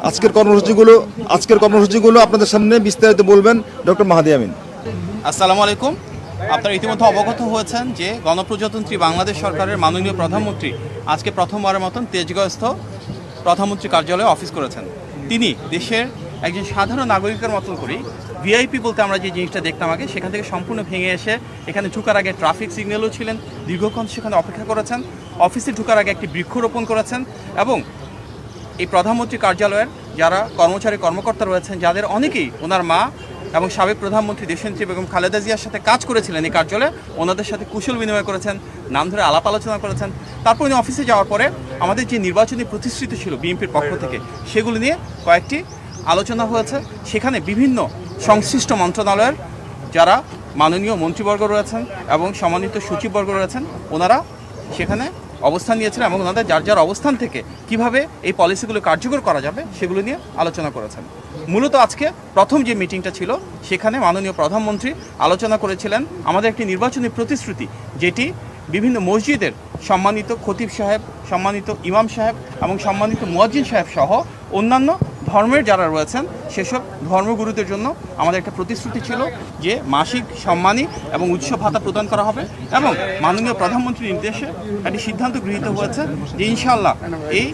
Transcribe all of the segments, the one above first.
আজকের কর্মসূচিগুলো আপনাদের সামনে বিস্তারিত বলবেন ডক্টর মাহাদি আমিন। আসসালামু আলাইকুম। আপনারা ইতিমধ্যে অবগত হয়েছেন যে গণপ্রজাতন্ত্রী বাংলাদেশ সরকারের মাননীয় প্রধানমন্ত্রী আজকে প্রথমবারের মতন তেজগাঁওস্থ প্রধানমন্ত্রী কার্যালয়ে অফিস করেছেন। তিনি দেশের একজন সাধারণ নাগরিকের মতন করেই ভিআইপি বলতে আমরা যে জিনিসটা দেখতাম আগে, সেখান থেকে সম্পূর্ণ ভেঙে এসে এখানে ঢুকার আগে ট্রাফিক সিগন্যালও ছিলেন, দীর্ঘক্ষণ সেখানে অপেক্ষা করেছেন, অফিসে ঢুকার আগে একটি বৃক্ষরোপণ করেছেন এবং এই প্রধানমন্ত্রী কার্যালয়ের যারা কর্মকর্তা রয়েছেন, যাদের অনেকেই ওনার মা এবং সাবেক প্রধানমন্ত্রী দেশনেত্রী বেগম খালেদা জিয়ার সাথে কাজ করেছিলেন এই কার্যালয়ে, ওনাদের সাথে কুশল বিনিময় করেছেন, নাম ধরে আলাপ আলোচনা করেছেন। তারপর উনি অফিসে যাওয়ার পরে আমাদের যে নির্বাচনী প্রতিশ্রুতি ছিল বিএনপির পক্ষ থেকে, সেগুলো নিয়ে কয়েকটি আলোচনা হয়েছে। সেখানে বিভিন্ন সংশ্লিষ্ট মন্ত্রণালয়ের যারা মাননীয় মন্ত্রীবর্গ রয়েছেন এবং সম্মানিত সচিববর্গ রয়েছেন, ওনারা সেখানে অবস্থান নিয়েছিলেন এবং ওনাদের যার অবস্থান থেকে কিভাবে এই পলিসিগুলো কার্যকর করা যাবে সেগুলো নিয়ে আলোচনা করেছেন। মূলত আজকে প্রথম যে মিটিংটা ছিল, সেখানে মাননীয় প্রধানমন্ত্রী আলোচনা করেছিলেন আমাদের একটি নির্বাচনী প্রতিশ্রুতি, যেটি বিভিন্ন মসজিদের সম্মানিত খতিব সাহেব, সম্মানিত ইমাম সাহেব এবং সম্মানিত মুয়াজ্জিন সাহেব সহ অন্যান্য ধর্মের যারা রয়েছেন সেসব ধর্মগুরুদের জন্য আমাদের একটা প্রতিশ্রুতি ছিল যে মাসিক সম্মানী এবং উৎসব ভাতা প্রদান করা হবে। এবং মাননীয় প্রধানমন্ত্রীর নির্দেশে একটি সিদ্ধান্ত গৃহীত হয়েছে যে ইনশাআল্লাহ এই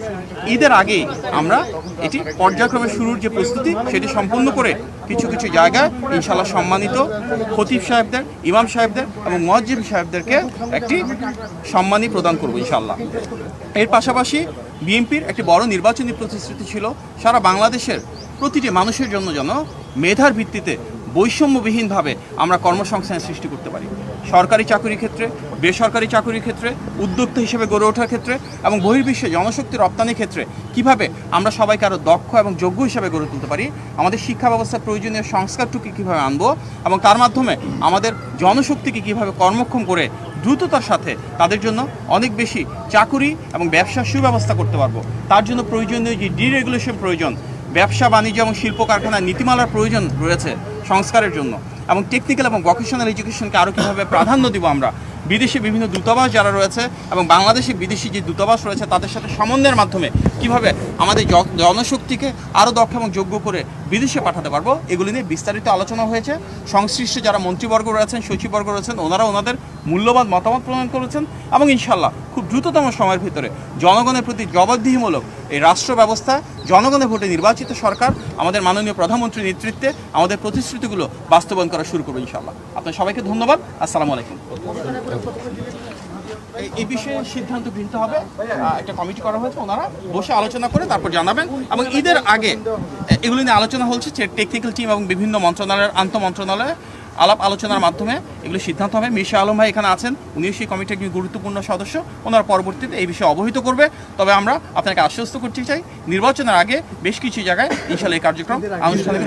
ঈদের আগেই আমরা এটি পর্যায়ক্রমে শুরুর যে প্রস্তুতি সেটি সম্পন্ন করে কিছু কিছু জায়গায় ইনশাআল্লাহ সম্মানিত খতিব সাহেবদের, ইমাম সাহেবদের এবং মুয়াজ্জিন সাহেবদেরকে একটি সম্মানী প্রদান করব ইনশাআল্লাহ। এর পাশাপাশি বিএনপির একটি বড় নির্বাচনী প্রতিশ্রুতি ছিল সারা বাংলাদেশের প্রতিটি মানুষের জন্য যেন মেধার ভিত্তিতে বৈষম্যবিহীনভাবে আমরা কর্মসংস্থান সৃষ্টি করতে পারি। সরকারি চাকরির ক্ষেত্রে, বেসরকারি চাকরির ক্ষেত্রে, উদ্যোক্তা হিসেবে গড়ে ওঠার ক্ষেত্রে এবং বহির্বিশ্বে জনশক্তি রপ্তানির ক্ষেত্রে কিভাবে আমরা সবাইকে আরও দক্ষ এবং যোগ্য হিসেবে গড়ে তুলতে পারি, আমাদের শিক্ষা ব্যবস্থার প্রয়োজনীয় সংস্কারটুকু কীভাবে আনবো এবং তার মাধ্যমে আমাদের জনশক্তিকে কীভাবে কর্মক্ষম করে দ্রুততার সাথে তাদের জন্য অনেক বেশি চাকুরি এবং ব্যবসার সুব্যবস্থা করতে পারবো। তার জন্য প্রয়োজনীয় যে ডিরেগুলেশন প্রয়োজন, ব্যবসা বাণিজ্য এবং শিল্প কারখানার নীতিমালার প্রয়োজন রয়েছে সংস্কারের জন্য, এবং টেকনিক্যাল এবং ভোকেশনাল এডুকেশনকে আরও কীভাবে প্রাধান্য দিব আমরা, বিদেশে বিভিন্ন দূতাবাস যারা রয়েছে এবং বাংলাদেশে বিদেশি যে দূতাবাস রয়েছে তাদের সাথে সমন্বয়ের মাধ্যমে কিভাবে আমাদের জনশক্তিকে আরও দক্ষ এবং যোগ্য করে বিদেশে পাঠাতে পারবো, এগুলি নিয়ে বিস্তারিত আলোচনা হয়েছে। সংশ্লিষ্ট যারা মন্ত্রীবর্গ রয়েছেন, সচিববর্গ রয়েছেন, ওনারা ওনাদের মূল্যবান মতামত প্রদান করেছেন এবং ইনশাআল্লাহ খুব দ্রুততম সময়ের ভিতরে জনগণের প্রতি জবাবদিহিমূলক এই রাষ্ট্র ব্যবস্থা, জনগণের ভোটে নির্বাচিত সরকার আমাদের মাননীয় প্রধানমন্ত্রীর নেতৃত্বে আমাদের প্রতিশ্রুতিগুলো বাস্তবায়ন করা শুরু করবো ইনশাআল্লাহ। আপনার সবাইকে ধন্যবাদ। আসসালামু আলাইকুম। এই বিষয়ে সিদ্ধান্ত গৃহীত হবে, একটা কমিটি করা হয়েছে, ওনারা বসে আলোচনা করে তারপর জানাবেন এবং ঈদের আগে এগুলি নিয়ে আলোচনা হচ্ছে টেকনিক্যাল টিম এবং বিভিন্ন মন্ত্রণালয়ের আন্তঃমন্ত্রণালয়ে আলাপ আলোচনার মাধ্যমে এগুলো সিদ্ধান্ত হবে। মির্জা আলম ভাই এখানে আছেন, উনিও সেই কমিটির একটি গুরুত্বপূর্ণ সদস্য, ওনারা পরবর্তীতে এই বিষয়ে অবহিত করবে। তবে আমরা আপনাকে আশ্বস্ত করতে চাই, নির্বাচনের আগে বেশ কিছু জায়গায় ইনশাল্লাহ এই কার্যক্রম আনুষ্ঠানিক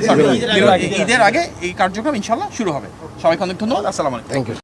ঈদের আগে এই কার্যক্রম ইনশাল্লাহ শুরু হবে। সবাইকে অনেক ধন্যবাদ। আসসালামু আলাইকুম।